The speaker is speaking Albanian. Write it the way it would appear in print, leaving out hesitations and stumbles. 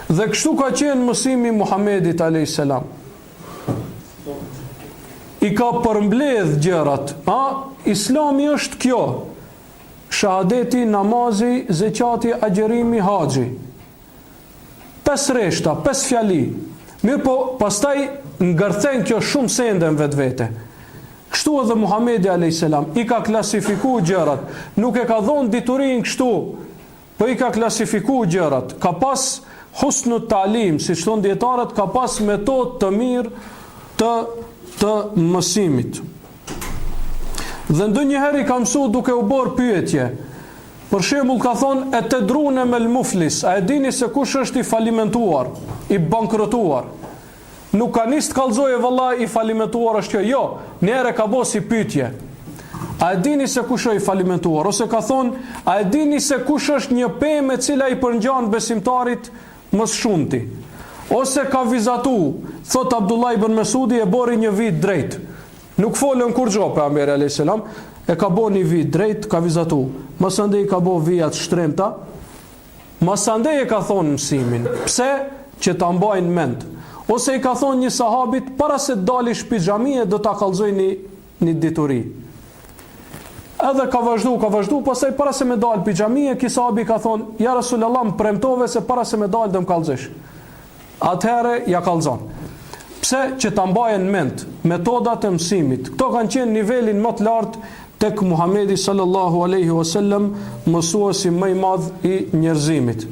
Dhe kështu ka qenë mësimi Muhamedit a.s. I ka përmbledh gjërat. Islami është kjo: shahadeti, namazi, zeqati, agjerimi, haxhi. 5 rreshta, 5 fjali. Mirë po, pastaj ngërthen kjo shumë sende në vetvete. Kështu edhe Muhamedi a.s. I ka klasifiku gjërat. Nuk e ka dhonë diturin kështu, po i ka klasifiku gjërat. Ka pas husnu talim, si thon dietarët, ka pas metodë të mirë të mësimit. Dhe ndonjëherë i ka mësuar duke u bërë pyetje. Për shembull ka thonë: e të drune me l-muflis, a e dini se kush është i falimentuar, i bankrotuar? Nuk ka nis të kallëzoje vëllai i falimentuar është kjo. Jo, njëherë ka bërë si pyetje: a e dini se kush është i falimentuar? Ose ka thonë: a e dini se kush është një pemë e cila i përngjan besimtarit më së shumti? Ose ka vizatu, thot Abdullah ibn Mesudi, e bori një vit drejt. Nuk folën kur gjo pejgamberi alayhis salam, e ka bërë një vit drejt, ka vizatu. Masandej ka bërë vijat shtremta. Masandej e ka thonë mësimin. Pse? Që ta mbajnë mend. Ose i ka thonë një sahabit: para se të dalish pi xhamie do ta kallëzoj një dituri. Edhe ka vazhdu, pastaj para se me dal pi xhamie, ky sahabi ka thonë: ja Rasulullah, më premtove se para se me dal do më kallëzosh. Atëherë ja kallëzon. Pse? Që ta mbajnë mend metodat e mësimit. Këto kanë qenë nivelin më të lartë tek Muhamedi sallallahu alaihi wasallam, mësuesi më i madh i njerëzimit.